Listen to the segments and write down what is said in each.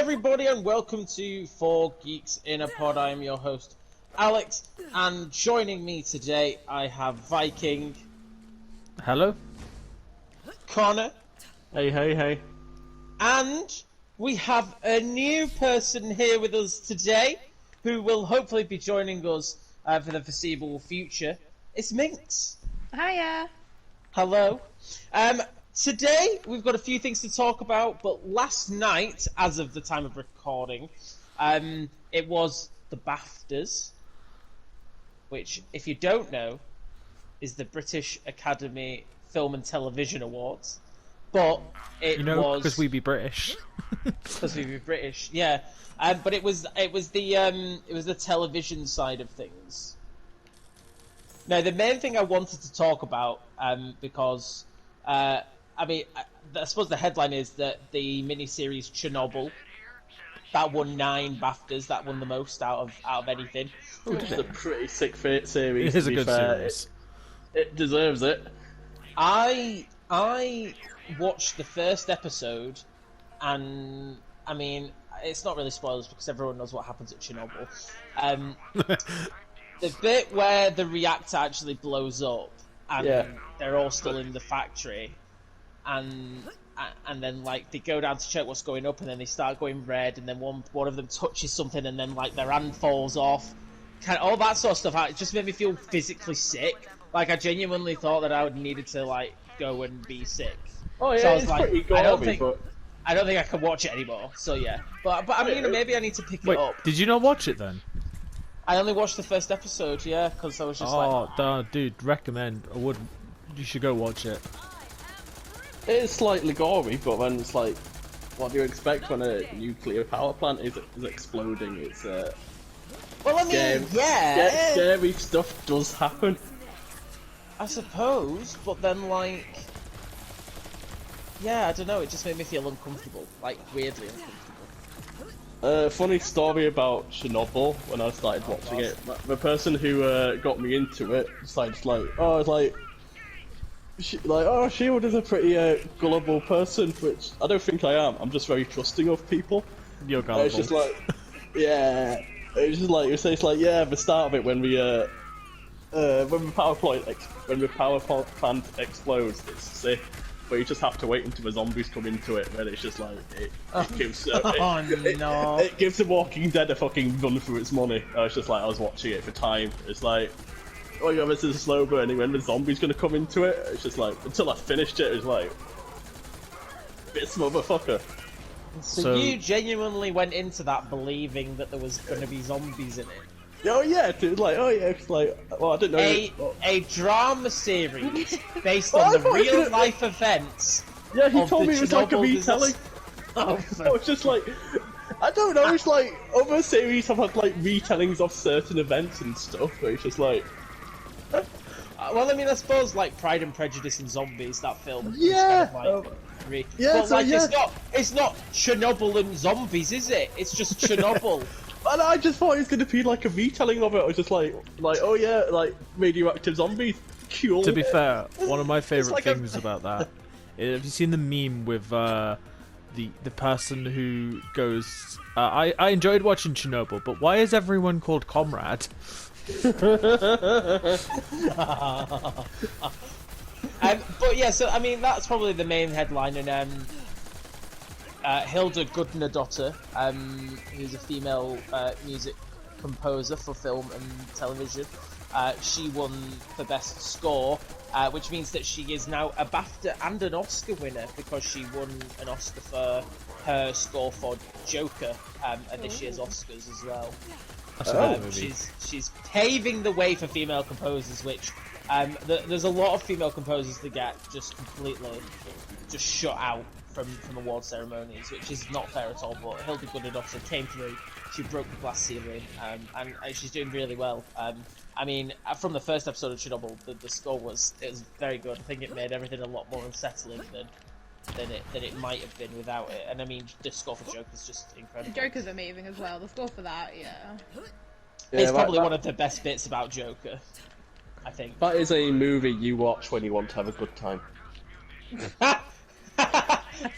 everybody, and welcome to Four Geeks in a Pod. I am your host, Alex, and joining me today, I have Viking. Hello. Connor. Hey. And we have a new person here with us today, who will hopefully be joining us for the foreseeable future. It's Minx. Hiya. Hello. Today, we've got a few things to talk about, but last night, as of the time of recording, it was the BAFTers, which, if you don't know, is the British Academy Film and Television Awards. But it was because we be British. Because we be British, yeah. But it was the television side of things. Now, the main thing I wanted to talk about, because I suppose the headline is that the miniseries Chernobyl, that won 9 BAFTAs, that won the most out of anything. It's a pretty sick series. It is a good series. It deserves it. I watched the first episode, and I mean, it's not really spoilers because everyone knows what happens at Chernobyl. The bit where the reactor actually blows up, and they're all still in the factory, and then like they go down to check what's going up, and then they start going red, and then one of them touches something, and then like their hand falls off, all that sort of stuff. It just made me feel physically sick. Like I genuinely thought that I would needed to like go and be sick. Oh yeah, so I was it's like, pretty gory, I don't think I can watch it anymore. So yeah, but I mean, maybe I need to pick it up. Did you not watch it then? I only watched the first episode, yeah, because I was just dude, recommend. You should go watch it. It is slightly gory, but then it's like, what do you expect when a nuclear power plant is exploding? It's well, I mean, scary stuff does happen. I suppose, but then like, yeah, I don't know. It just made me feel uncomfortable, like weirdly uncomfortable. Funny story about Chernobyl. When I started watching it, the person who got me into it decided Shield is a pretty gullible person, which I don't think I am. I'm just very trusting of people. You're gullible. It's just like, yeah. It's just like the start of it when the power plant explodes, it's sick. But you just have to wait until the zombies come into it, and it's just like it gives it gives The Walking Dead a fucking run for its money. I was watching it for time. It's like, oh yeah, this is a slow burning. When the zombies gonna come into it, it's just like until I finished it, it's like this motherfucker. So you genuinely went into that believing that there was gonna be zombies in it? Oh yeah, dude. It's like, well, I didn't know. A drama series based on the real life events. Yeah, he told me it was like a retelling. It's just like, I don't know. It's like other series have had like retellings of certain events and stuff. But it's just like, well, I mean, I suppose like Pride and Prejudice and Zombies, that film. Yeah. Is kind of like, it's not Chernobyl and zombies, is it? It's just Chernobyl. And I just thought it was going to be like a retelling of it. I was just like, oh yeah, like radioactive zombies. Cool. To be fair, one of my favourite things about that. Have you seen the meme with the person who goes? I enjoyed watching Chernobyl, but why is everyone called Comrade? But yeah, so I mean that's probably the main headline, and Hilda Gudnadottir, who's a female music composer for film and television, she won for Best Score, which means that she is now a BAFTA and an Oscar winner because she won an Oscar for her score for Joker at this year's Oscars as well. She's paving the way for female composers, which there's a lot of female composers that get just completely just shut out from award ceremonies, which is not fair at all. But Hilda Gudnadottir came through. She broke the glass ceiling, and she's doing really well. I mean, from the first episode of Chernobyl, the score was very good. I think it made everything a lot more unsettling than it might have been without it. And I mean, the score for Joker is just incredible. The Joker's amazing as well. The score for that, it's probably one of the best bits about Joker, I think. That is a movie you watch when you want to have a good time.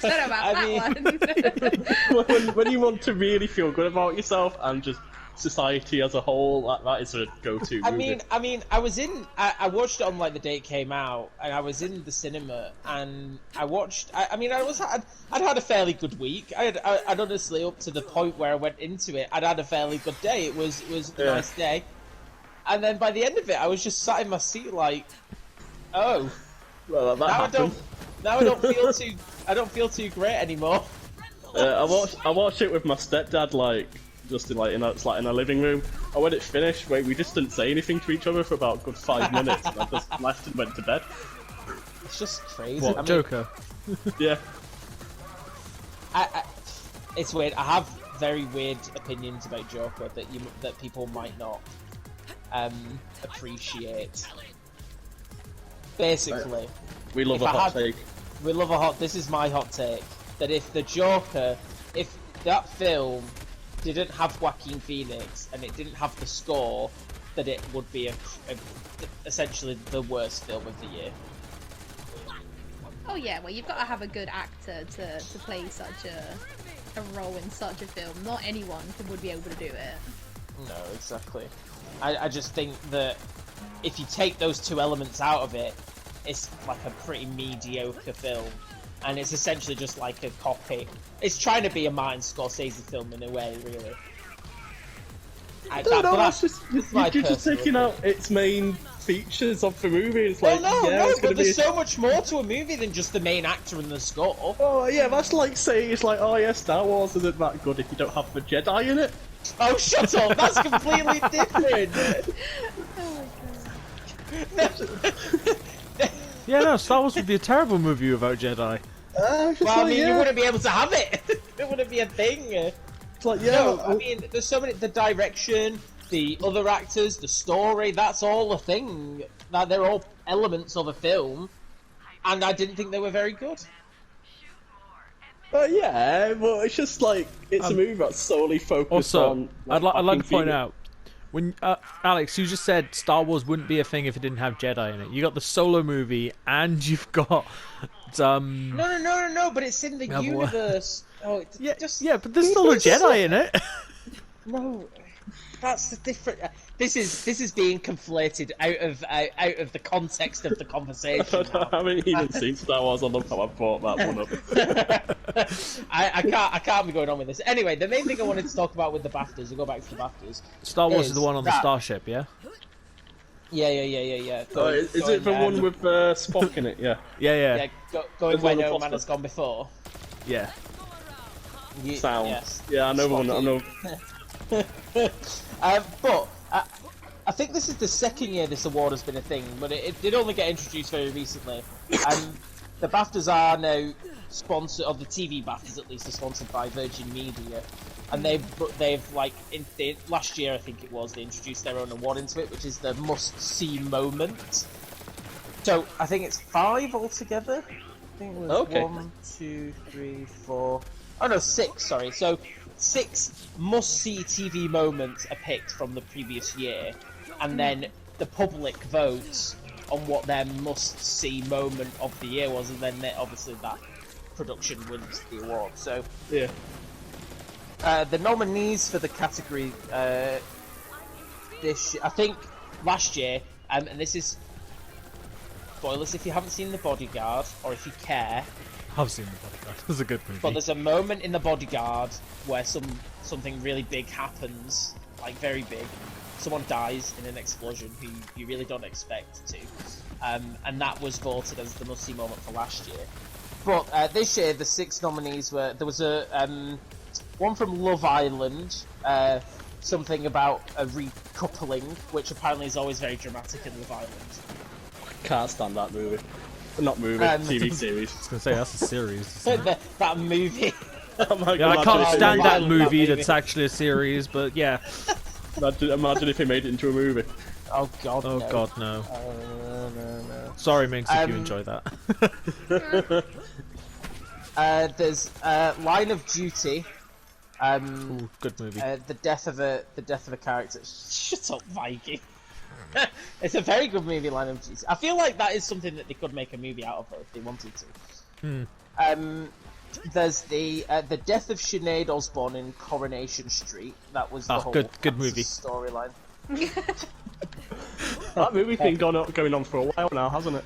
Don't know about that one. when you want to really feel good about yourself and just society as a whole, that is a go-to movie. I mean, I watched it on like the day it came out, and I was in the cinema, and I watched. I'd had a fairly good week. I'd honestly, up to the point where I went into it, I'd had a fairly good day. It was a nice day, and then by the end of it, I was just sat in my seat like, oh, Well, that happened. I don't feel too great anymore. I watched it with my stepdad, like just in in a living room. And when it finished, we just didn't say anything to each other for about a good 5 minutes, and I just left and went to bed. It's just crazy. What, Joker? Yeah. It's weird. I have very weird opinions about Joker that people might not appreciate. Basically, We love if a I hot had- take. this is my hot take, that if that film didn't have Joaquin Phoenix and it didn't have the score, that it would be essentially the worst film of the year. Oh yeah, well you've got to have a good actor to play such a role in such a film. Not anyone would be able to do it. No, exactly. I just think that if you take those two elements out of it, it's like a pretty mediocre film. And it's essentially just like a copy. It's trying to be a Martin Scorsese film in a way, really. You're just taking out its main features of the movie. It's like, But there's so much more to a movie than just the main actor and the score. Oh yeah, that's like saying it's like, oh yeah, Star Wars isn't that good if you don't have the Jedi in it. Oh, shut up! That's completely different! Oh my god. Yeah, no, Star Wars would be a terrible movie without Jedi. Well, you wouldn't be able to have it. It wouldn't be a thing. It's like, There's so many. The direction, the other actors, the story. That's all a thing. That they're all elements of a film, and I didn't think they were very good. Yeah, but it's just like it's a movie that's solely focused Also, on. I'd like to Joaquin point Phoenix. out, when Alex, you just said Star Wars wouldn't be a thing if it didn't have Jedi in it. You got the Solo movie, and you've got No, but it's in the Yeah, but what- universe. Oh, yeah, but there's still a Jedi in it. No, that's the different. This is being conflated out of the context of the conversation. I haven't even seen Star Wars. I love how I brought that one up. I can't be going on with this. Anyway, the main thing I wanted to talk about with the BAFTAs, we'll go back to the BAFTAs. Star Wars is the one on the that- starship, yeah. Yeah. Is it the one with Spock in it? Yeah. Yeah. Going There's where one no of man the has gone before? Yeah. Sound. Yes. Yeah, I know the one. I know. But I think this is the second year this award has been a thing, but it did only get introduced very recently. The BAFTAs are now sponsored, or the TV BAFTAs at least, are sponsored by Virgin Media, and they've like last year I think it was, they introduced their own award into it, which is the must-see moment. So I think it's 5 altogether. I think it was Okay. 1, 2, 3, 4. Oh no, 6. Sorry. So 6 must-see TV moments are picked from the previous year, and then the public votes on what their must-see moment of the year was, and then obviously that production wins the award. So Yeah. the nominees for the category I think last year, and this is spoilers if you haven't seen The Bodyguard, or if you care, I've seen The Bodyguard. It was a good movie. but there's a moment in The Bodyguard where something really big happens, like very big. Someone dies in an explosion who you really don't expect to, and that was voted as the must-see moment for last year. But this year, the 6 nominees were, there was a one from Love Island, something about a recoupling, which apparently is always very dramatic in Love Island. Can't stand that movie. Not movie, TV series. I was gonna say that's a series. isn't it? That movie. Oh my Yeah, I God, can't imagine stand if that that movie. movie. That's actually a series, but yeah. Imagine if he made it into a movie. Oh god. Oh no. God, no. No. Sorry, Minx, if you enjoy that. There's Line of Duty. Ooh, good movie. The death of a character. Shut up, Viking. It's a very good movie, Line of Duty. I feel like that is something that they could make a movie out of if they wanted to. There's the death of Sinead Osborne in Coronation Street. That was the whole good movie storyline. That movie thing going on for a while now, hasn't it?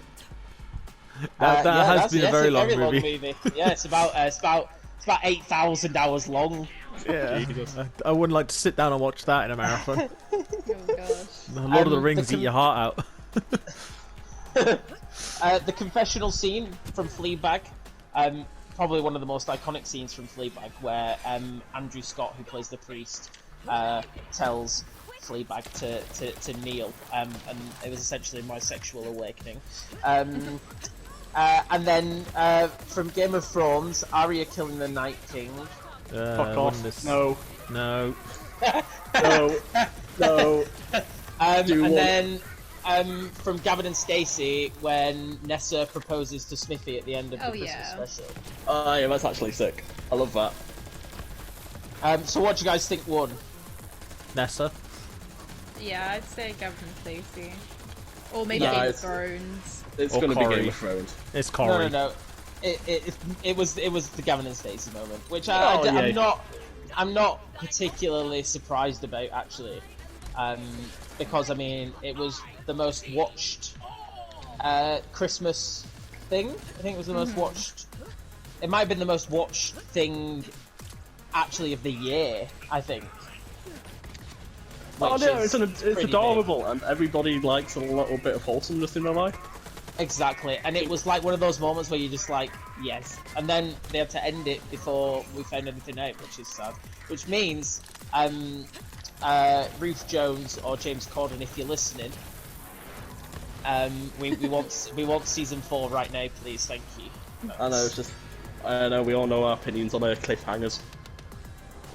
That has been a very long movie. Yeah, it's about 8,000 hours long. Yeah, I wouldn't like to sit down and watch that in a marathon. Oh gosh. Lord of the Rings eat your heart out. The confessional scene from Fleabag, probably one of the most iconic scenes from Fleabag, where Andrew Scott, who plays the priest, tells Fleabag to kneel, and it was essentially my sexual awakening. And then from Game of Thrones, Arya killing the Night King. Fuck off. No. No. No. No. And then from Gavin and Stacey, when Nessa proposes to Smithy at the end of the Christmas special. Oh yeah, that's actually sick. I love that. So what do you guys think won? Nessa. Yeah, I'd say Gavin and Stacey. Or maybe Game of Thrones. It's Or going to be Corey. Game of Thrones. It's Corey. No. It was the Gavin and Stacey moment, which yeah. I'm not particularly surprised about actually, because I mean it was the most watched Christmas thing. I think it was the most watched. It might have been the most watched thing actually of the year. I think. Oh no, it's pretty adorable, and everybody likes a little bit of wholesomeness in their life. Exactly, and it was like one of those moments where you're just like, yes, and then they had to end it before we found anything out, which is sad. Which means, Ruth Jones or James Corden, if you're listening, we want season 4 right now, please, thank you. I know we all know our opinions on cliffhangers.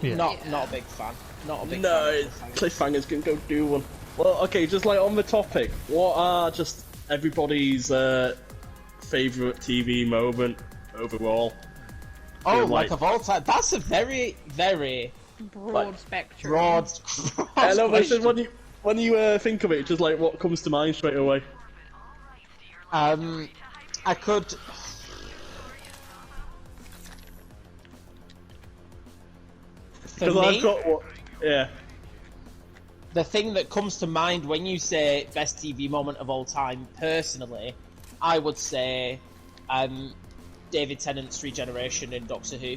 Yeah. Not a big fan. Not a big fan. No, cliffhangers can go do one. Well, okay, just like on the topic, what are just everybody's favourite TV moment overall? Oh, like of all time. That's a very, very Broad spectrum. broad. I know, but question. when you think of it, just like what comes to mind straight away. I could. For Because me, I've got what? Yeah. the thing that comes to mind when you say best TV moment of all time, personally, I would say David Tennant's regeneration in Doctor Who.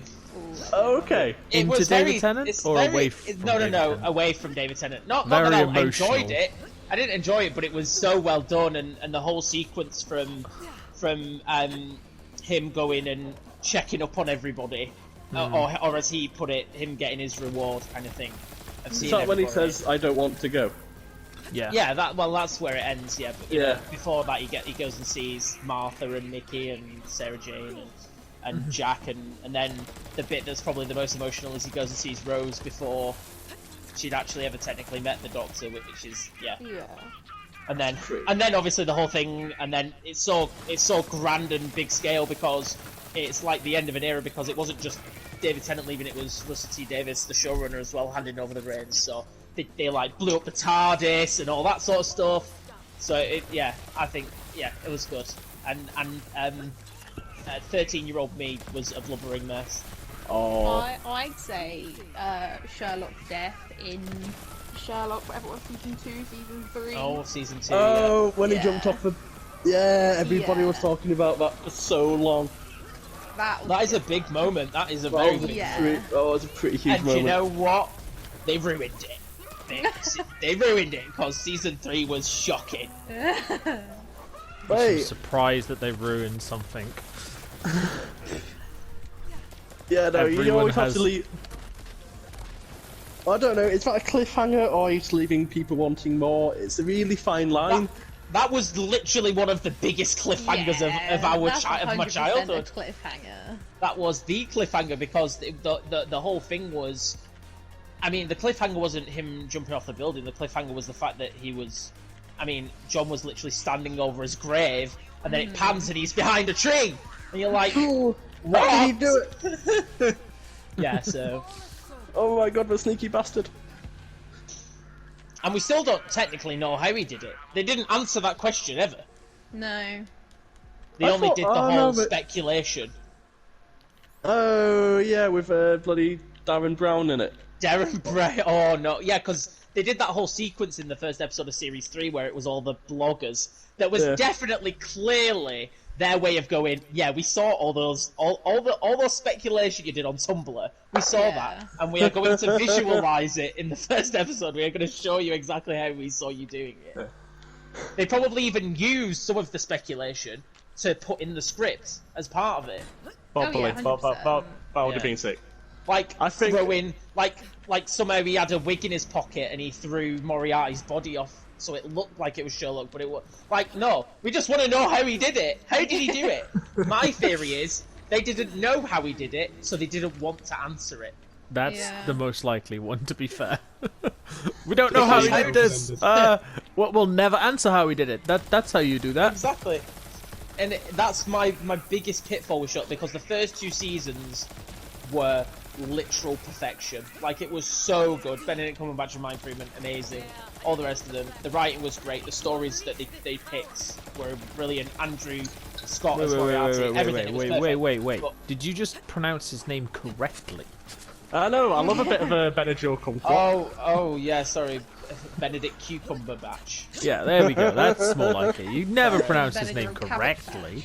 Oh, okay. It Into was David very, Tennant it's or very, away from no, David Tennant? away from David Tennant. Not Very that I emotional. enjoyed it. I didn't enjoy it, but it was so well done, and the whole sequence from him going and checking up on everybody, or as he put it, him getting his reward kind of thing. Is that when he says, "I don't want to go"? Yeah. Yeah, that's where it ends. Yeah, but you Yeah. know, before that, he goes and sees Martha and Mickey and Sarah Jane and Jack, and then the bit that's probably the most emotional is he goes and sees Rose before she'd actually ever technically met the Doctor, which is Yeah. and then obviously the whole thing, and then it's so grand and big scale because it's like the end of an era, because it wasn't just David Tennant leaving, it was Russell T Davies, the showrunner, as well, handing over the reins. So they like blew up the TARDIS and all that sort of stuff. So I think it was good. And 13-year-old me was a blubbering mess. Oh. I'd say Sherlock's death in Sherlock, whatever it was, season 2, season 3. Oh, season 2. Oh, when he Yeah. jumped off the. Yeah, everybody was Yeah. talking about that for so long. That is a big moment. That is a very big. Yeah. It was a pretty huge And moment. you know what? They ruined it. They ruined it because season 3 was shocking. I'm Wait, surprised that they ruined something. yeah, no, you everyone always have has- to leave. I don't know, is that a cliffhanger or are you just leaving people wanting more? It's a really fine line. That was literally one of the biggest cliffhangers of my childhood. A cliffhanger. That was the cliffhanger because the whole thing was, I mean, the cliffhanger wasn't him jumping off the building. The cliffhanger was the fact that John was literally standing over his grave, and then it pans and he's behind a tree, and you're like, Oh, what? how did he do it? Yeah, so. Oh my god, the sneaky bastard. And we still don't technically know how he did it. They didn't answer that question ever. No. They I only thought- did the oh, whole no, but- speculation. Oh yeah, with bloody Darren Brown in it. Darren Bray. Oh no, yeah, because they did that whole sequence in the first episode of Series 3 where it was all the bloggers. That was definitely, clearly their way of going. Yeah, we saw all those speculation you did on Tumblr. We saw that, and we are going to visualize it in the first episode. We are going to show you exactly how we saw you doing it. They probably even used some of the speculation to put in the script as part of it. Probably. That would have been sick. Like throwing, like somehow he had a wig in his pocket and he threw Moriarty's body off, so it looked like it was Sherlock, but it was like, no, we just want to know how he did it. How did he do it? My theory is they didn't know how he did it, so they didn't want to answer it. That's the most likely one, to be fair. We don't know how he did this. We'll never answer how he did it. That's how you do that. Exactly. And that's my biggest pitfall with Sherlock, because the first 2 seasons were literal perfection. Like, it was so good. Benedict Cumberbatch and Mike Freeman, amazing. All the rest of them. The writing was great. The stories that they picked were brilliant. Andrew Scott as Moriarty. Everything. Wait. Did you just pronounce his name correctly? I know. I love a bit of a Benadryl kumquat. Oh yeah. Sorry, Benedict Cucumberbatch. Yeah, there we go. That's more like it. You never pronounced his name correctly.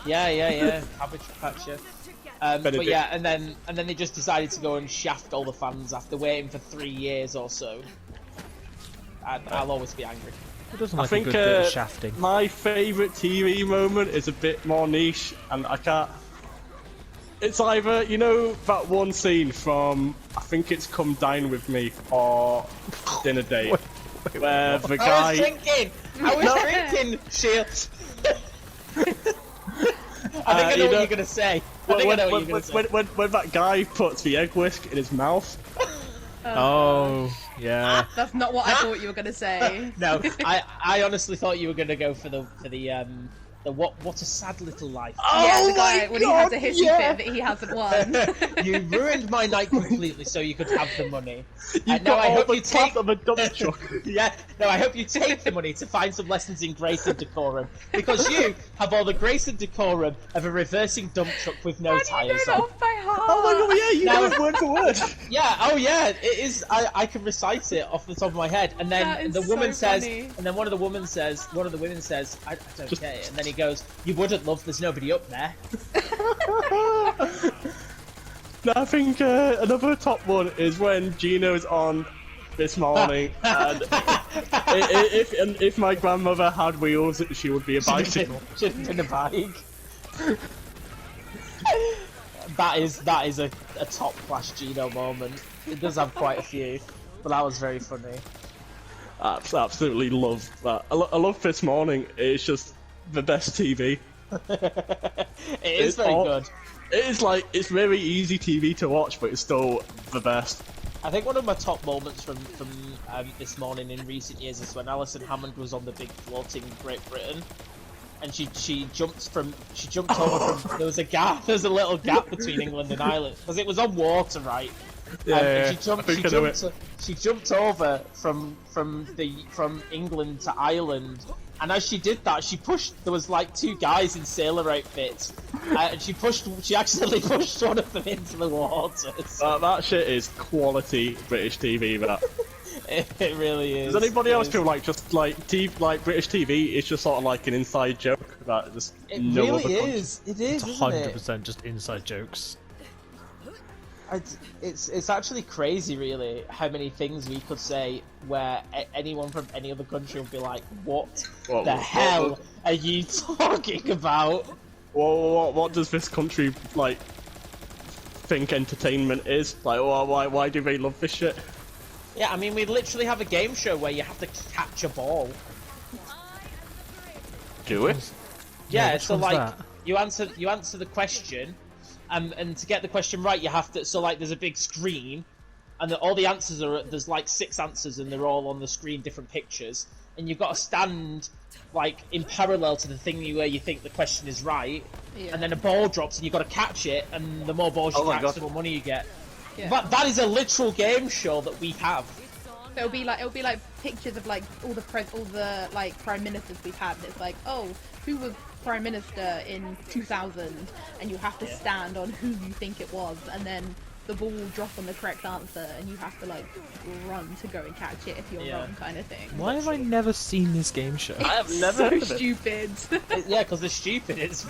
Yeah. Cabbage Patch. Yeah. But yeah, and then they just decided to go and shaft all the fans after waiting for 3 years or so. I'll always be angry. Who doesn't like a good bit of shafting? My favourite TV moment is a bit more niche, and I can't. It's either, you know, that one scene from, I think it's Come Dine With Me or Dinner Date, where the guy... I was thinking, Shield. I think I know what you're going to say. When that guy puts the egg whisk in his mouth. Oh, yeah. That's not what I thought you were going to say. No, I honestly thought you were going to go for the what a sad little life. Yeah, the guy when he has a hissy fit that he hasn't won. You ruined my night completely, so you could have the money. You got I all hope the you class take of a dump truck. Yeah, no, I hope you take the money to find some lessons in grace and decorum, because you have all the grace and decorum of a reversing dump truck with no tires on. Off by heart. Oh my god, yeah, you know it word for word. Yeah, oh yeah, it is. I can recite it off the top of my head, and then the woman says, and then one of the women says, I don't get it, and then he goes, "You wouldn't, love. There's nobody up there." No, I think another top one is when Gino's on This Morning, and if my grandmother had wheels, she would be a bicycle. Should have been a bike. That is a top class Gino moment. It does have quite a few, but that was very funny. I absolutely love that. I love This Morning. It's just the best TV. It is very good. It is like, it's very easy TV to watch, but it's still the best. I think one of my top moments from This Morning in recent years is when Alison Hammond was on the big floating Great Britain, and she jumped over from, there was a little gap between England and Ireland because it was on water, right? Yeah, she jumped over from England to Ireland, and as she did that, there was like 2 guys in sailor outfits, and she accidentally pushed one of them into the water. That shit is quality British TV. That it really is. Does anybody else feel like just like British TV is just sort of like an inside joke that just it no really other is. It is. It's 100% just inside jokes. It's actually crazy, really, how many things we could say where anyone from any other country would be like, "What the hell are you talking about?" What does this country like think entertainment is? Like, why do they love this shit? Yeah, I mean, we literally have a game show where you have to catch a ball. Do it? Yeah, which so one's like that? you answer the question. And to get the question right, you have to. So like, there's a big screen, and all the answers are. There's like 6 answers, and they're all on the screen, different pictures. And you've got to stand like in parallel to the thing where you think the question is right. Yeah. And then a ball drops, and you've got to catch it. And the more balls you catch, the more money you get. Yeah. But that is a literal game show that we have. It'll be like pictures of like all the prime ministers we've had. And it's like, oh, who Prime Minister in 2000, and you have to stand on who you think it was, and then the ball will drop on the correct answer, and you have to like run to go and catch it if you're wrong, kind of thing. Why have I never seen this game show? I have never heard So of it. stupid. Yeah, because it's stupid. It's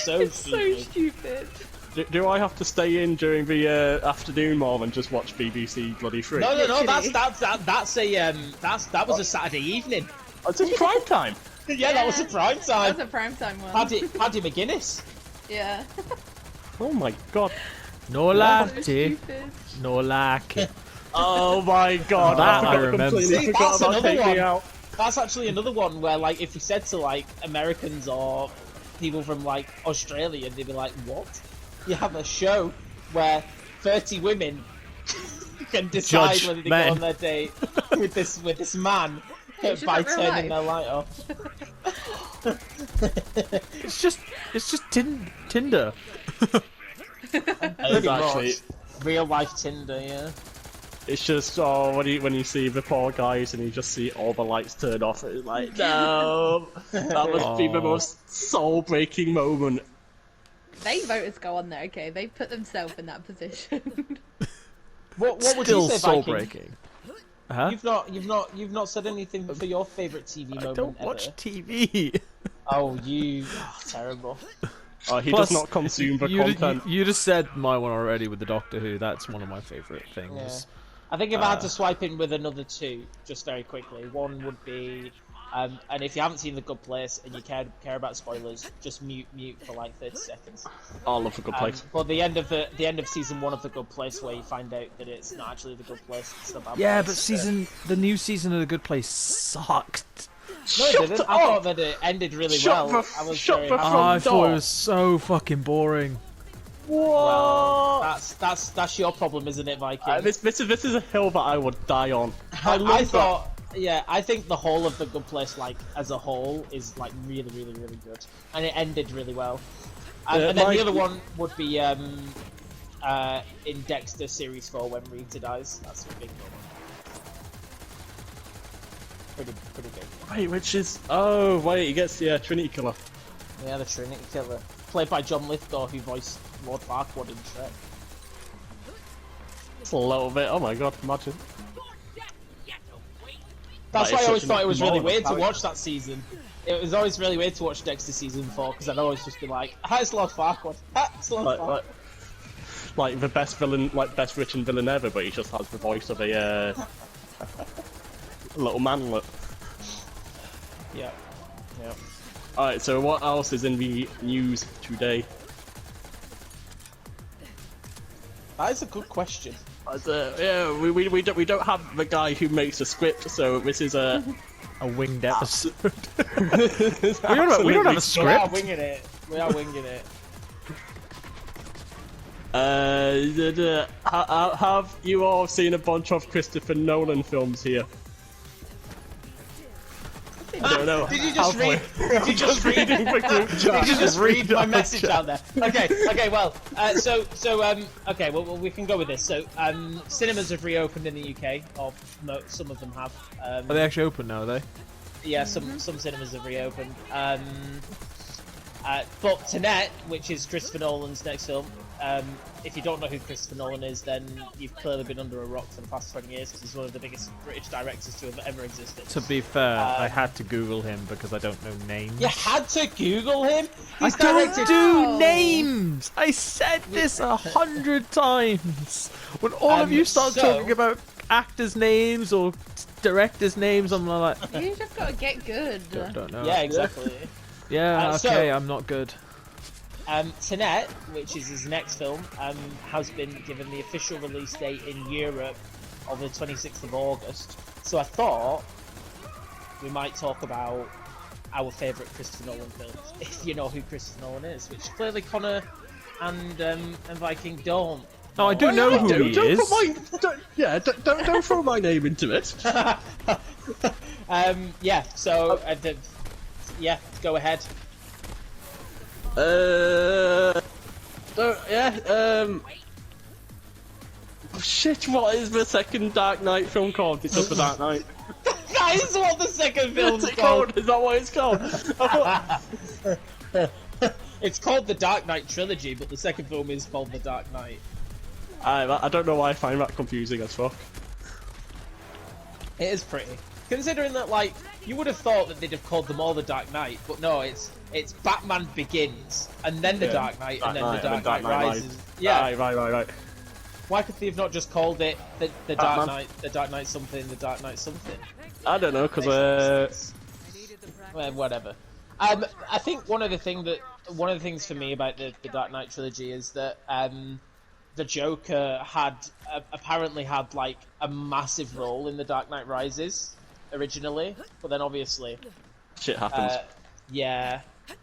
so It's so stupid. stupid. Do I have to stay in during the afternoon more than just watch BBC Bloody Free? No, Literally. that was a Saturday evening. It's in prime time. Yeah, that was a prime time. That was a primetime one. Paddy McGuinness. Yeah. Oh my god. No So latte, stupid. no latte. Oh my god. That I forgot remember. completely. See, Forgot that's about another Take Me one. Out. That's actually another one where, like, if you said to like Americans or people from like Australia, they'd be like, "What? You have a show where 30 women can decide Judge whether they men. go on their date with this man It's just by like real turning life. their light off." It's just Tinder. It's actually, Real life Tinder, yeah. it's just when you see the poor guys and you just see all the lights turn off. It's like no, that must be the Aw. most soul-breaking moment. They voters go on there, okay? They put themselves in that position. What would Still you say, soul Viking? breaking. Huh? You've not said anything for your favourite TV I moment don't ever. watch TV. Oh, terrible. He Plus, does not consume the you, content. you just said my one already with the Doctor Who. That's one of my favourite things. Yeah. I think if I had to swipe in with another two, just very quickly, one would be, and if you haven't seen The Good Place and you care about spoilers, just mute for like 30 seconds. I love a good place. But the end of season 1 of The Good Place, where you find out that it's not actually The Good Place, it's the bad Yeah, place. but the new season of The Good Place sucked. No, it didn't. I thought that it ended really well. I was very happy. Oh, I thought it was so fucking boring. Well, that's your problem, isn't it, Viking? This is a hill that I would die on. I thought, yeah, I think the whole of The Good Place, like as a whole, is like really, really, really good, and it ended really well. And then the other one would be in Dexter Series 4 when Rita dies. That's a big one. Pretty big. Wait, which is? Oh, wait, he gets the Trinity Killer. Yeah, the Trinity Killer, played by John Lithgow, who voiced Lord Farquaad in Shrek. It's a little bit. Oh my god, imagine. That's That why is I always such thought an it was really enormous weird to character. watch that season. It was always really weird to watch Dexter season 4 because I'd always just be like, "Ah, it's Lord Farquaad. Ah, it's Lord Farquaad." Like the best villain, like best written villain ever, but he just has the voice of a little manlet. Yeah. Alright, so what else is in the news today? That is a good question. Yeah, we don't have the guy who makes the script, so this is a A winged episode. we we don't have a We are script. winging it. We are winging it. Have you all seen a bunch of Christopher Nolan films here? I don't know. Did you just read? Did you just read? Reading the group Did chat. you just read my Read message out. out there? Okay. Well, okay. Well, we can go with this. So, cinemas have reopened in the UK, or some of them have. Are they actually open now? Are they? Yeah, some cinemas have reopened. But Tenet, which is Christopher Nolan's next film, if you don't know who Christopher Nolan is, then you've clearly been under a rock for the past 20 years, because he's one of the biggest British directors to have ever existed. To be fair, I had to Google him because I don't know names. You had to Google him? He's I don't directed... do Oh. names! I said this 100 times! When all of you start so- talking about actors' names or directors' names, I'm like, You just gotta get good. don't know. Yeah, exactly. Yeah, So- okay, I'm not good. Tenet, which is his next film, has been given the official release date in Europe of the 26th of August. So I thought we might talk about our favourite Christopher Nolan films, if you know who Christopher Nolan is, which clearly Connor and Viking don't. No, I do know who he Don't is. put don't throw my name into it. Yeah, so yeah, go ahead. Shit, what is the second Dark Knight film called? It's just the Dark Knight. That is what the second film's What's it called. called? Is that what it's called? I thought... It's called the Dark Knight trilogy, but the second film is called the Dark Knight. I don't know why I find that confusing as fuck. It is pretty. Considering that, like, you would have thought that they'd have called them all the Dark Knight, but no, it's Batman Begins, and then the Dark Knight, and then the Dark Knight Rises. Yeah. Right. Why could they have not just called it the Dark Knight, the Dark Knight something, the Dark Knight something? I don't know, because Well, whatever. I think one of the things for me about the Dark Knight trilogy is that the Joker had apparently had like a massive role in the Dark Knight Rises originally, but then obviously shit happens. Yeah,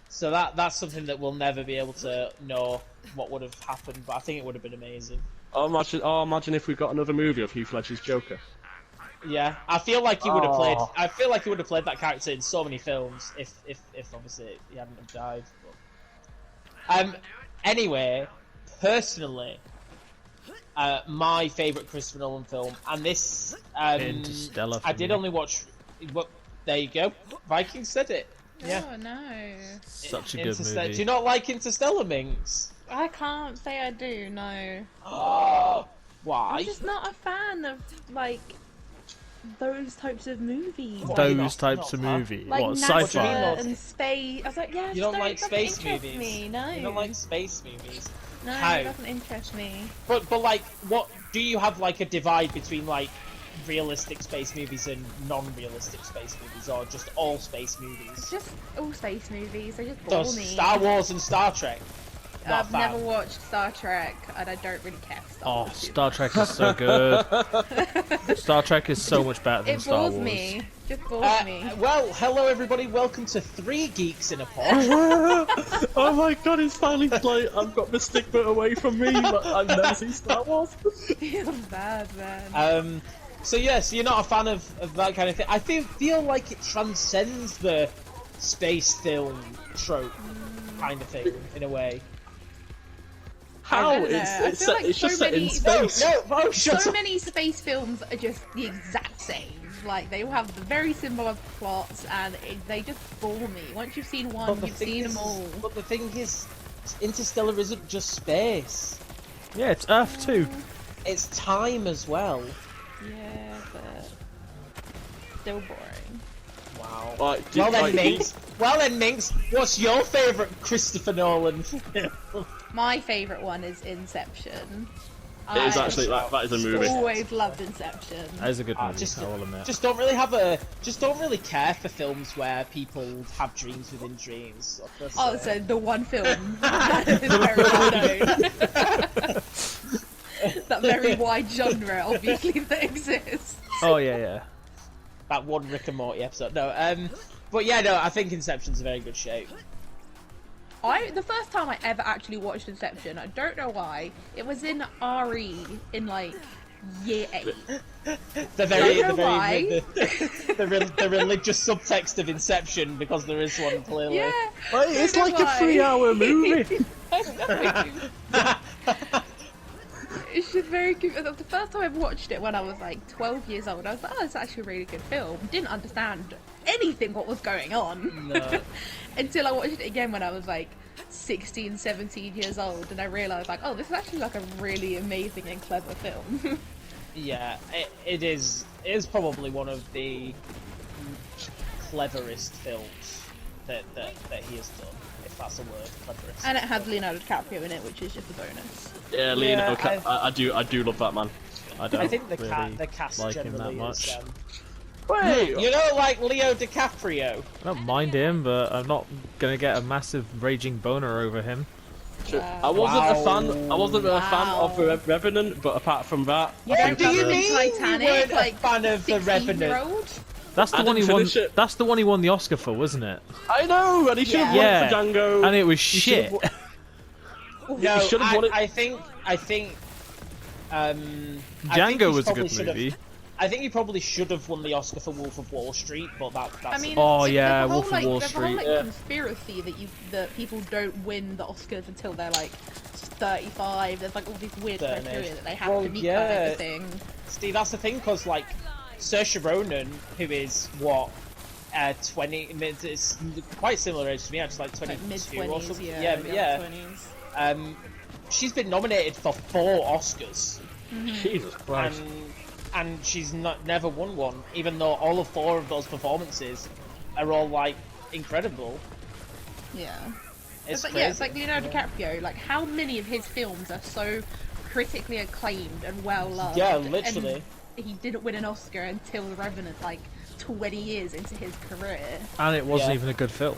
so that's something that we'll never be able to know what would have happened, but I think it would have been amazing. Imagine if we got another movie of Heath Ledger's Joker. Yeah, I feel like he would have played. I feel like he would have played that character in so many films if obviously he hadn't have died. But... Anyway, personally, my favourite Christopher Nolan film, and this Interstellar. I did only watch. What? There you go. Vikings said it. Yeah. Oh no. Such a good movie. Do you not like Interstellar, Minx? I can't say I do, no. Why? I'm just not a fan of, like, those types of movies. Those types of movie. Like What, NASA sci-fi? and space. I was like, yeah, You don't like doesn't space interest movies? Me. No. You don't like space movies? No, How? it doesn't interest me. But like, what do you have like a divide between like realistic space movies and non-realistic space movies, or just all space movies? It's just all space movies. They just bore So me. Star Wars and Star Trek. Not I've a fan. never watched Star Trek, and I don't really care for Star Oh, Wars too Star much. Trek is so good. Star Trek is so much better than It Star bores Wars. me. Just bores me. Well, hello everybody. Welcome to 3 Geeks in a Pod. Oh my god, it's finally like I've got the stigma away from me, but I've never seen Star Wars. Feels bad, man. So yes, you're not a fan of that kind of thing. I feel like it transcends the space film trope kind of thing in a way. How? I don't know. I It's feel like just so set in many- space. No, shut So up. many space films are just the exact same. Like, they all have the very similar plots, and they just bore me. Once you've seen one, But the you've thing seen is- them all. But the thing is, Interstellar isn't just space. Yeah, it's Earth too. It's time as well. Yeah, but still boring. Wow. Like, Well then, like, Minx. What's your favourite Christopher Nolan film? My favourite one is Inception. It is I actually that is a movie. always loved Inception. That is a good movie, Just I will admit. don't really care for films where people have dreams within dreams. Oh, so the one film that is very well known. That very wide genre, obviously, that exists. Oh yeah. that one Rick and Morty episode. No, but yeah, no, I think Inception's a very good shape. The first time I ever actually watched Inception, I don't know why, it was in RE in like year 8. The religious subtext of Inception, because there is one clearly. Yeah, Like, it's don't like know a why. 3-hour movie. I know. It's just very good. The first time I watched it when I was like 12 years old, I was like, oh, it's actually a really good film. Didn't understand anything what was going on. No. Until I watched it again when I was like 16, 17 years old, and I realised like, oh, this is actually like a really amazing and clever film. Yeah, it is probably one of the cleverest films that he has done, if that's a word, cleverest. And it has Leonardo DiCaprio in it, which is just a bonus. Yeah, Yeah, Leonardo. I do love that man. I don't I think the really cast like him generally that much. is. Wait, You know, like Leo DiCaprio. I don't mind him, but I'm not gonna get a massive raging boner over him. I wasn't a fan. I wasn't a fan of Wow. the Revenant, but apart from that, You I don't think do you that, mean Titanic, you weren't like a fan of The Revenant? 16-year-old? That's the I one he didn't won. finish it. That's the one he won the Oscar for, wasn't it? I know, and he should have Yeah. won it for Django. And it was He should shit. have No, should've won it. I think. Django was a good movie. I think he probably should have won the Oscar for Wolf of Wall Street, but that's. I mean, Oh, there's yeah, a whole, Wolf of like, Wall there's a whole, Street. like, Yeah. conspiracy that people don't win the Oscars until they're like 35. There's like all these weird Certain criteria age. that they have Well, to meet, kind yeah. of a thing. Steve, that's the thing, because like Saoirse Ronan, who is what 20. It's quite similar age to me, actually, like 22 mid-20s, or something. yeah. Yeah. 20s. She's been nominated for 4 Oscars. Jesus Christ. And she's never won one, even though all of 4 of those performances are all like incredible. Yeah. It's But crazy. yeah, it's like Leonardo DiCaprio. Like, how many of his films are so critically acclaimed and well loved? Yeah, literally. And he didn't win an Oscar until The Revenant, like 20 years into his career. And it wasn't Yeah. even a good film.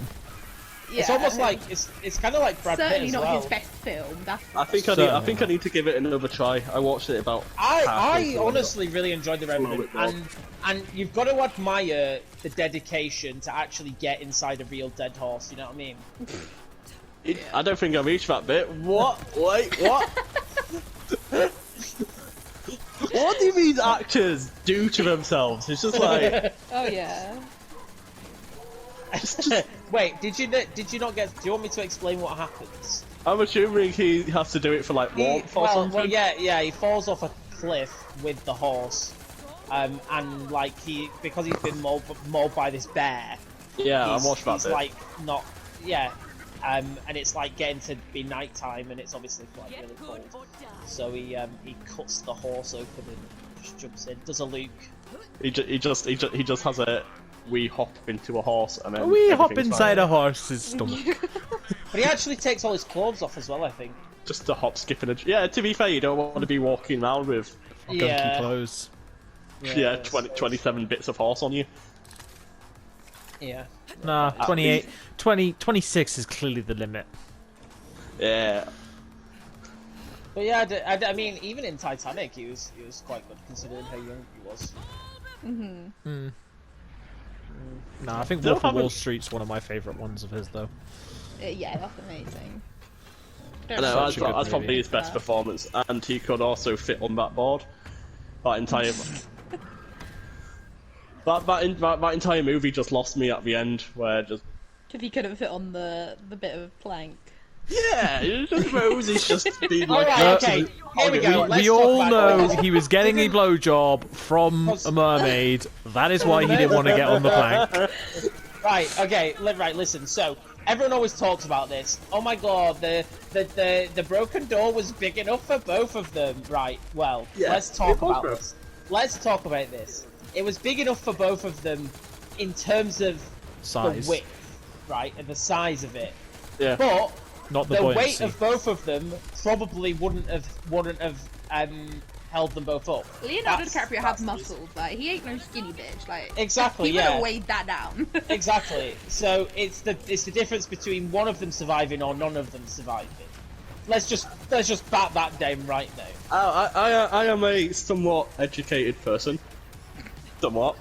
It's Yeah, almost like it's kind of like Brad Pitt certainly as not well. his best film. That's I think I need to give it another try. I watched it about. I halfway through. honestly really enjoyed The Revenant, bit more. and you've got to admire the dedication to actually get inside a real dead horse. You know what I mean? I don't think I reached that bit. What? Wait, what? What do these actors do to themselves? It's just like Oh yeah. Wait, did you not get? Do you want me to explain what happens? I'm assuming he has to do it for like warmth or something. Well, yeah, he falls off a cliff with the horse, and like because he's been mauled by this bear. Yeah, I watched that he's bit. like not, yeah, and it's like getting to be nighttime, and it's obviously like really cold. So he cuts the horse open and just jumps in, does a Luke. He just has a wee hop into a horse and then We hop everything's inside fine. a horse's stomach. But he actually takes all his clothes off as well, I think. Just a hop, skip, and a... Yeah, to be fair, you don't want to be walking around with Gunky clothes. yeah 27 bits of horse on you. Yeah. Nah, 26 is clearly the limit. Yeah. But yeah, I mean, even in Titanic, he was quite good considering how young he was. Nah, I think Still Wolf of Wall haven't- Street's one of my favourite ones of his, though. Yeah, that's amazing. I know, Such a good that's probably movie. his best performance, and he could also fit on that board. That entire... that entire movie just lost me at the end, where just... Because he couldn't fit on the bit of plank. Yeah, it's just Rosie's just being like... Alright, okay, here we go. Let's We talk all about know it. he was getting a blowjob from a mermaid. That is why he didn't want to get on the plank. Right, okay, right, listen, so, everyone always talks about this. Oh my god, the broken door was big enough for both of them. Right, well, Yeah, let's talk it was, about bro. this. Let's talk about this. It was big enough for both of them in terms of Size. the width, right, and the size of it. Yeah. But Not the the weight buoyancy. of both of them probably wouldn't have held them both up. Leonardo That's- DiCaprio has muscles, like, he ain't no skinny bitch, like... Exactly, He would yeah. have weighed that down. Exactly. So it's the difference between one of them surviving or none of them surviving. Let's just bat that down right now. I am a somewhat educated person. Somewhat.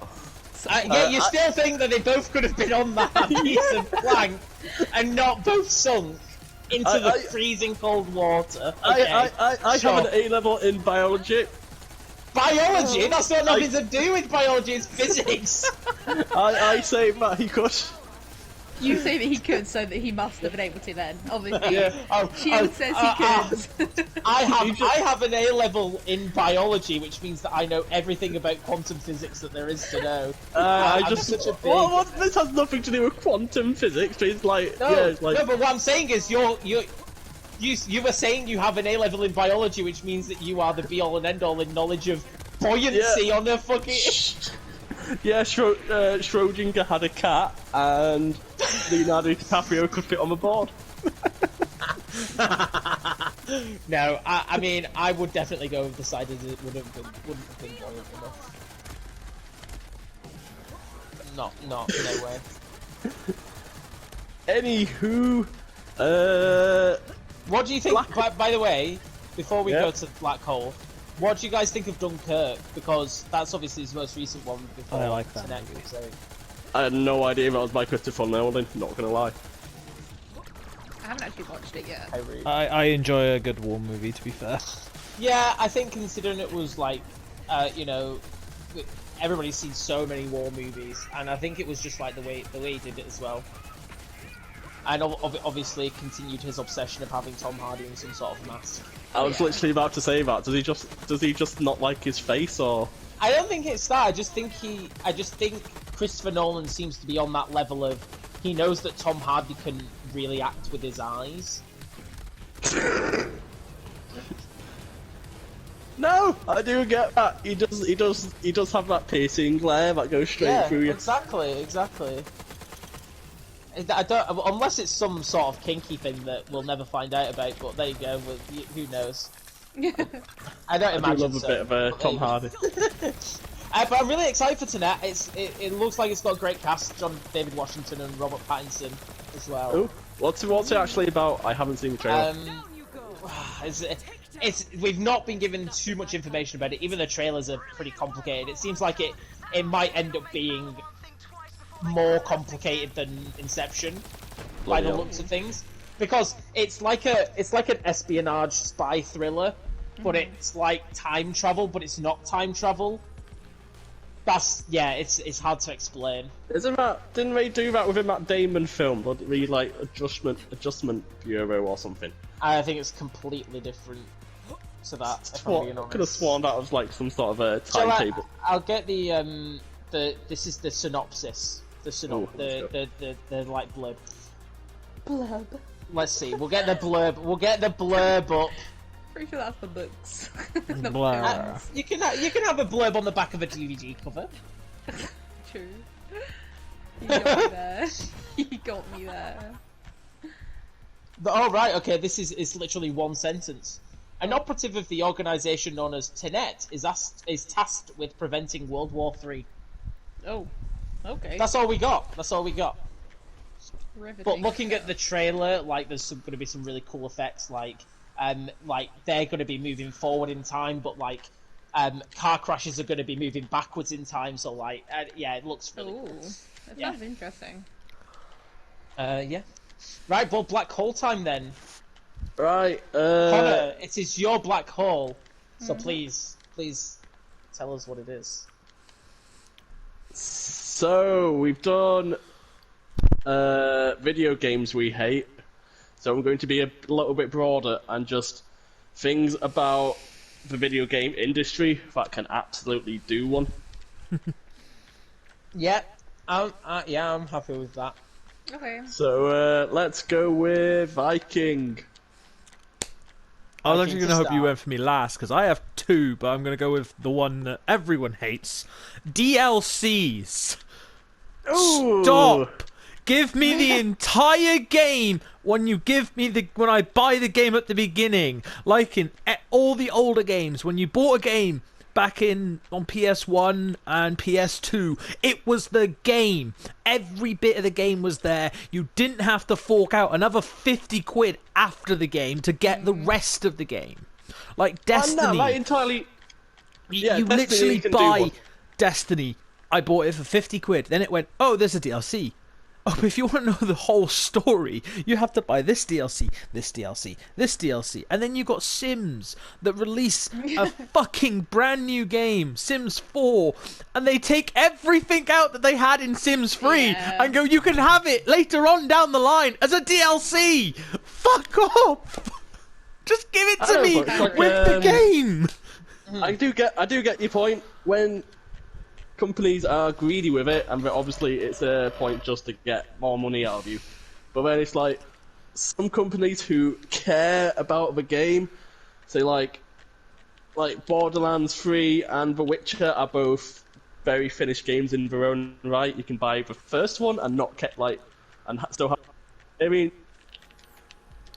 Yeah, you still think that they both could have been on that piece of plank and not both sunk into the freezing cold water? Okay, I sure. have an A-level in biology. Biology? That's got nothing to do with biology, it's physics! I say that he could. You say that he could, so that he must have been able to then, obviously. Oh, Shield says he could. I have an A-level in biology, which means that I know everything about quantum physics that there is to know. I'm such a big... What? This has nothing to do with quantum physics. But it's like, No, yeah, it's like. no, but what I'm saying is you were saying you have an A-level in biology, which means that you are the be-all and end-all in knowledge of buoyancy on a fucking... Yeah, Schrodinger had a cat, and Leonardo DiCaprio could fit on the board. No, I mean, I would definitely go with the side that it wouldn't have been buoyant enough. No way. Anywho, What do you think, by the way, before we Yeah. go to Black Hole, what do you guys think of Dunkirk? Because that's obviously his most recent one before I like that Tenet, movie. so... I had no idea that was by Christopher Nolan, not gonna lie. I haven't actually watched it yet. I enjoy a good war movie, to be fair. Yeah, I think considering it was like, you know, everybody's seen so many war movies, and I think it was just like the way he did it as well. And obviously continued his obsession of having Tom Hardy in some sort of mask. I was literally about to say that. Does he just not like his face, or? I don't think it's that. I just think Christopher Nolan seems to be on that level of he knows that Tom Hardy can really act with his eyes. No, I do get that. He does have that piercing glare that goes straight through you. Exactly. I don't, unless it's some sort of kinky thing that we'll never find out about. But there you go. Who knows? I don't imagine. I do love a bit of Tom Hardy. But I'm really excited for tonight. It looks like it's got a great cast: John David Washington and Robert Pattinson as well. Ooh, what's it actually about? I haven't seen the trailer. We've not been given too much information about it. Even the trailers are pretty complicated. It seems like it might end up being more complicated than Inception by the looks of things, because it's like an espionage spy thriller, but it's like time travel, but it's not time travel. It's hard to explain. Isn't that, didn't they do that with a Matt Damon film? Or did we like Adjustment Bureau or something? I think it's completely different to that. If I'm being honest. Could have sworn that was like some sort of a timetable. I'll get this is the synopsis. The like blurb. Blurb. Let's see. We'll get the blurb up. Pretty sure that's the books. Blur. You can have a blurb on the back of a DVD cover. True. You got me there. You got me there. But, oh right, okay. This is literally one sentence. An operative of the organisation known as Tenet is tasked with preventing World War III. Oh, okay. That's all we got. Riveting. But looking at the trailer, like there's going to be some really cool effects, like they're going to be moving forward in time, but like car crashes are going to be moving backwards in time. So like, yeah, it looks really cool. That sounds interesting. Yeah. Right, well, black hole time then. Right. Connor, it is your black hole, so please tell us what it is. So we've done video games we hate. So I'm going to be a little bit broader and just things about the video game industry that can absolutely do one. Yeah, I'm happy with that. Okay. So let's go with Viking. I was actually going to hope you went for me last, because I have two, but I'm going to go with the one that everyone hates. DLCs. Ooh. Stop! Give me the entire game when I buy the game at the beginning. Like in all the older games, when you bought a game back on PS1 and PS2, it was the game. Every bit of the game was there. You didn't have to fork out another 50 quid after the game to get the rest of the game. Like Destiny. No, that entirely... Yeah, you Destiny literally buy Destiny. I bought it for 50 quid. Then it went, oh, there's a DLC. Oh, but if you want to know the whole story, you have to buy this DLC, this DLC, this DLC. And then you got Sims that release a fucking brand new game, Sims 4, and they take everything out that they had in Sims 3 and go, you can have it later on down the line as a DLC. Fuck off. Just give it to me with the game. I do get your point. When companies are greedy with it, and obviously it's a point just to get more money out of you. But then it's like some companies who care about the game, say like Borderlands 3 and The Witcher are both very finished games in their own right. You can buy the first one and not get still have. I mean,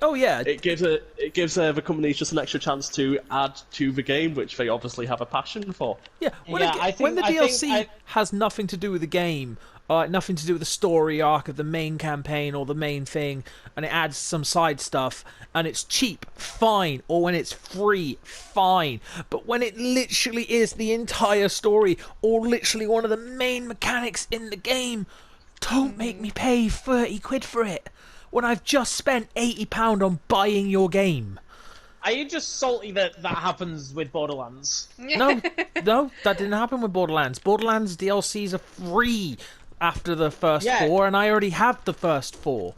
oh yeah, it gives the companies just an extra chance to add to the game, which they obviously have a passion for. Yeah, when the DLC has nothing to do with the game, nothing to do with the story arc of the main campaign or the main thing, and it adds some side stuff, and it's cheap, fine. Or when it's free, fine. But when it literally is the entire story, or literally one of the main mechanics in the game, don't make me pay 30 quid for it when I've just spent £80 on buying your game. Are you just salty that happens with Borderlands? No, that didn't happen with Borderlands. Borderlands DLCs are free after the first 4, and I already have the first 4.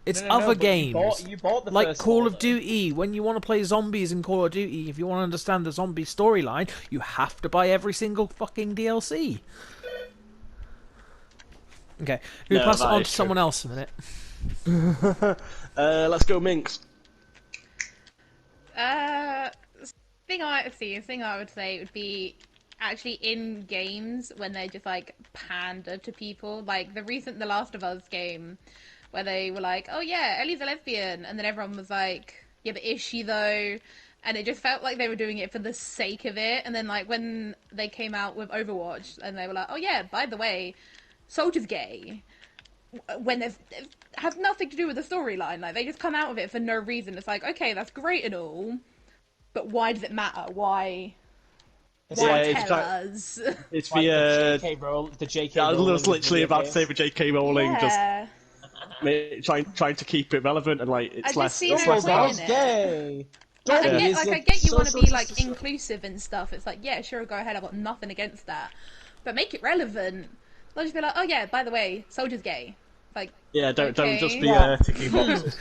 It's other games. You bought the like first Call 4, of Duty. When you want to play zombies in Call of Duty, if you want to understand the zombie storyline, you have to buy every single fucking DLC. Okay, we'll No, pass it that on is to true. someone else in a minute. Let's go Minx. Thing I would say would be actually in games when they just like pander to people. Like the Last of Us game, where they were like, "Oh yeah, Ellie's a lesbian," and then everyone was like, "Yeah, but is she though?" And it just felt like they were doing it for the sake of it. And then like when they came out with Overwatch, and they were like, "Oh yeah, by the way, Soldier's gay." When they have nothing to do with the storyline, like they just come out of it for no reason. It's like, okay, that's great and all, but why does it matter? Why Yeah, tell us? It's Like the the JK I Rowling was literally video about to say games. for J.K. Rowling Yeah, just trying to keep it relevant and like I it's just less. see It's her less putting about. God's it. gay. Like, Dobby is I a get you want to social be like justice- inclusive and stuff. It's like, yeah, sure, go ahead. I've got nothing against that, but make it relevant. They'll just be like, oh yeah, by the way, Soldier's gay. Like, Yeah, don't just be Yeah. ticking boxes.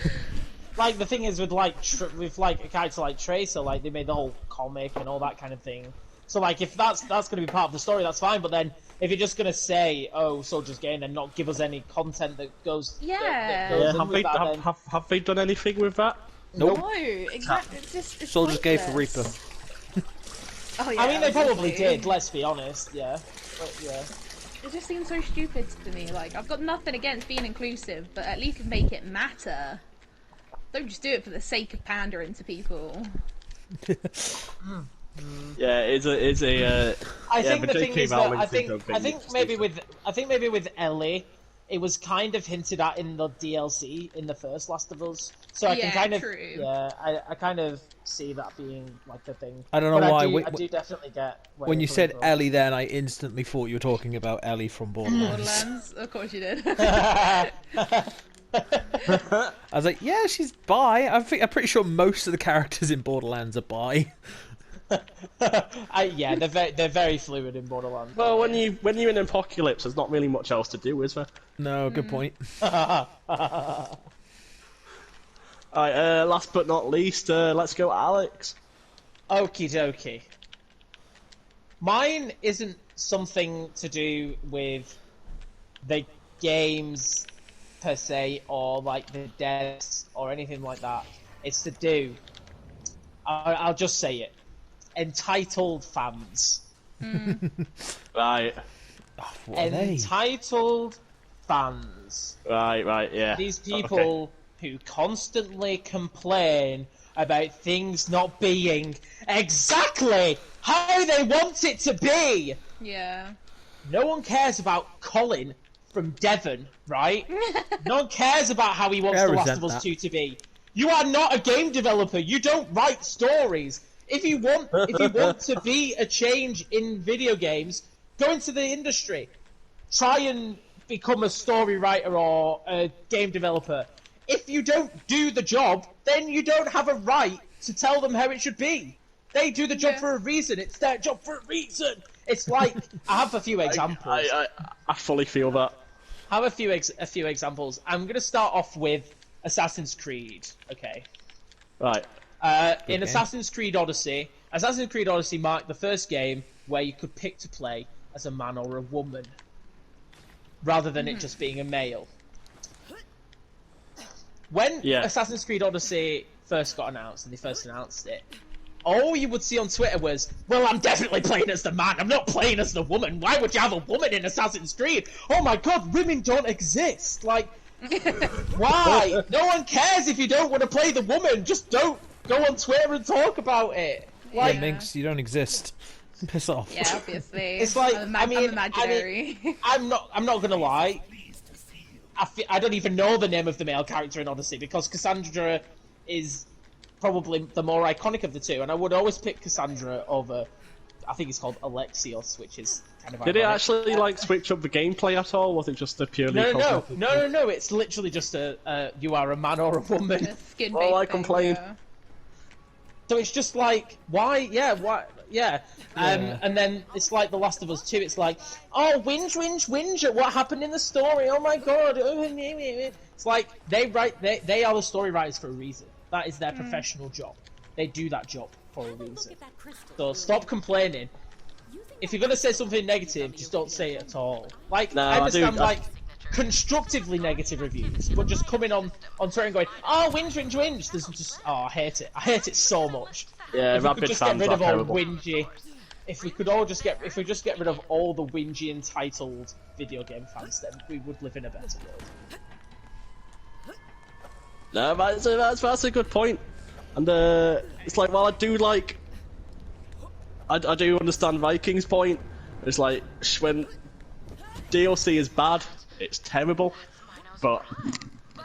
Like the thing is with with a character like Tracer, like they made the whole comic and all that kind of thing. So like if that's going to be part of the story, that's fine. But then if you're just going to say, "Oh, Soldier's gay," and not give us any content that goes, Yeah. that goes in Have with they that, then... have they done anything with that? Nope. no, exactly. It's just it's Soldier's gay for pointless. Reaper. Oh yeah, I mean, they probably obviously. did. Let's be honest. Yeah, but yeah. It just seems so stupid to me. Like, I've got nothing against being inclusive, but at least make it matter. Don't just do it for the sake of pandering to people. Yeah, it's a. I yeah, think but the thing J.K. is that Rowling I thing think don't maybe with Ellie, it was kind of hinted at in the DLC in the first Last of Us. So I Yeah, can kind of true. I kind of see that being like the thing. I don't know But why. I do definitely get where When you're you said coming from. Ellie, then I instantly thought you were talking about Ellie from Borderlands. Borderlands, of course you did. I was like, yeah, she's bi. I'm pretty sure most of the characters in Borderlands are bi. Yeah, they're very fluid in Borderlands. Well, when you're in an apocalypse, there's not really much else to do, is there? No, good point. Alright, last but not least, let's go Alex. Okie dokie. Mine isn't something to do with the games per se, or like the devs, or anything like that. It's to do. I'll just say it. Entitled fans. Right, What are they? Entitled fans. right, yeah. These people who constantly complain about things not being exactly how they want it to be. yeah. No one cares about Colin from Devon, right? No one cares about how he wants I The Last resent of Us that. 2 to be. You are not a game developer. You don't write stories. If you want to be a change in video games, go into the industry. Try and become a story writer or a game developer. If you don't do the job, then you don't have a right to tell them how it should be. They do the job Yeah. for a reason. It's their job for a reason. It's like I have a few examples. I fully feel that. I have a few examples. I'm going to start off with Assassin's Creed. Okay. Right. In game. Assassin's Creed Odyssey marked the first game where you could pick to play as a man or a woman, rather than it just being a male. When Yeah. Assassin's Creed Odyssey first got announced, and they first announced it, all you would see on Twitter was, well, I'm definitely playing as the man, I'm not playing as the woman. Why would you have a woman in Assassin's Creed? Oh my god, women don't exist. Like, why? No one cares if you don't want to play the woman. Just don't go on Twitter and talk about it. Like, Yeah. Minx, you don't exist. Piss off. Yeah, obviously. It's like, I'm I mean, imaginary. I'm not gonna lie. I don't even know the name of the male character in Odyssey because Cassandra is probably the more iconic of the two, and I would always pick Cassandra over. I think it's called Alexios, which is kind of. Did it ironic. actually like switch up the gameplay at all? Was it just a purely? No. cosmetic- It's literally just you are a man or a woman. A skin-based Well, I thing, complained. yeah. So it's just like, why? Yeah, why? Yeah. And then it's like The Last of Us 2. It's like, oh, whinge at what happened in the story. Oh my god. It's like they are the story writers for a reason. That is their professional job. They do that job for a reason. So stop complaining. If you're gonna say something negative, just don't say it at all. Like, No, I understand, I do- like, constructively negative reviews, but just coming on Twitter and going, "Oh, whinge." There's just, I hate it. I hate it so much. Yeah, If we could Rabid just get fans rid are of all terrible. whingy, if we just get rid of all the whingy entitled video game fans, then we would live in a better world. No, that's a good point. And it's like, while I do like, I do understand Vikings' point. It's like, when DLC is bad, it's terrible. But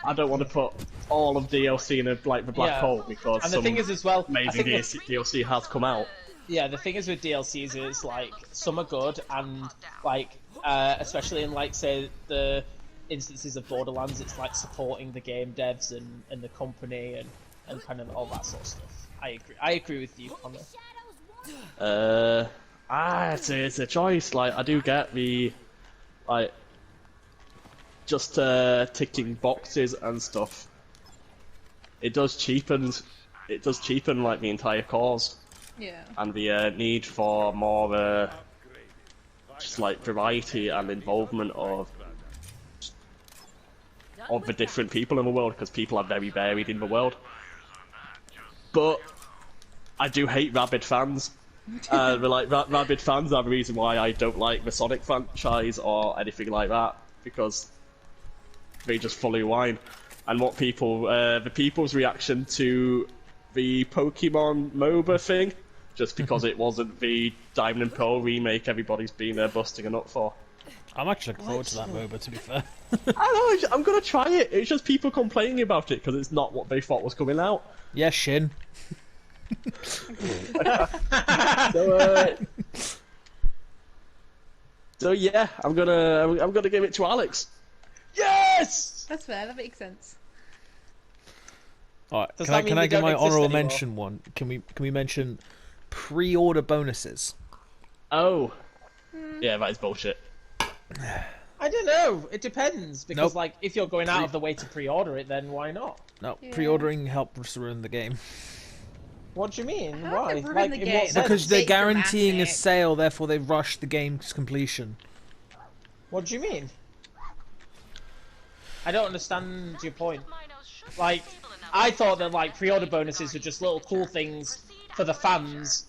I don't want to put all of DLC in the black hole because and the thing is as well, amazing DLC has come out. Yeah, the thing is with DLCs is like some are good, and like especially in like say the instances of Borderlands, it's like supporting the game devs and the company and kind of all that sort of stuff. I agree with you, Connor. It's a choice. Like, I do get the like just ticking boxes and stuff. It does cheapen like the entire cause. Yeah. And the need for more just like variety and involvement of the different people in the world, because people are very varied in the world. But I do hate rabid fans. Rabid fans are the reason why I don't like the Sonic franchise or anything like that, because they just fully whine. And what the people's reaction to the Pokemon MOBA thing, just because it wasn't the Diamond and Pearl remake everybody's been busting a nut for. I'm actually looking forward to that MOBA, to be fair. I know, I'm gonna try it. It's just people complaining about it because it's not what they thought was coming out. Yeah, Shin. So yeah, I'm gonna give it to Alex. Yes! That's fair. That makes sense. Alright, Does can that I mean they give don't my exist honourable anymore? mention one? Can we mention pre-order bonuses? Oh, yeah, that is bullshit. I don't know. It depends because Nope. like if you're going out of the way to pre-order it, then why not? No, Yeah. pre-ordering helps ruin the game. What do you mean? How Why? does it ruin Like the in game? what sense? Because they're big guaranteeing a dramatic. sale, therefore they rush the game's completion. What do you mean? I don't understand your point. Like, I thought that like pre-order bonuses were just little cool things for the fans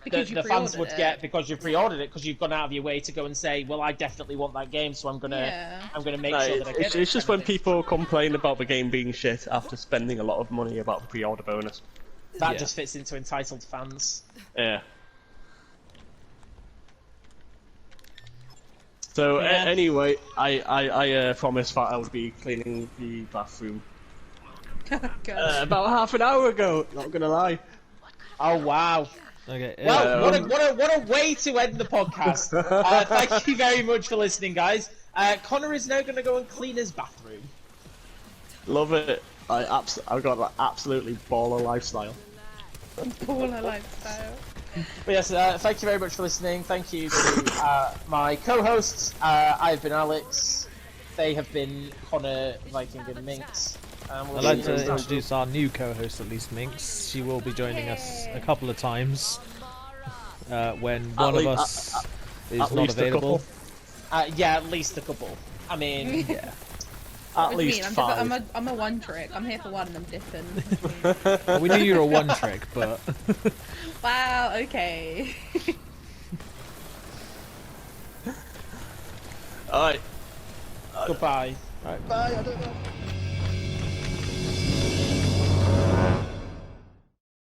Because that you the fans pre-ordered would it. get because you pre-ordered it, because you've gone out of your way to go and say, well, I definitely want that game, so I'm gonna make No, sure that I get it. it's just when people complain about the game being shit after spending a lot of money about the pre-order bonus. That Yeah. just fits into entitled fans. Yeah. So Yeah. anyway, I promised that I would be cleaning the bathroom God. about half an hour ago. Not gonna lie. Oh wow. Okay. Well, what a way to end the podcast. Thank you very much for listening, guys. Connor is now going to go and clean his bathroom. Love it. I've got that absolutely baller lifestyle. Baller lifestyle. But yes, thank you very much for listening. Thank you to my co-hosts. I've been Alex. They have been Connor, Viking, and Minx. We'll I'd like see you to next time. introduce our new co-host, at least Minx. She will be joining us a couple of times when one of us is at not least a available. Yeah, at least a couple. I mean, Yeah. At What do you least mean? five. I'm a one trick. I'm here for one and I'm dipping. Well, we knew you were a one trick, but Wow, okay. Alright. goodbye. Bye. I don't know.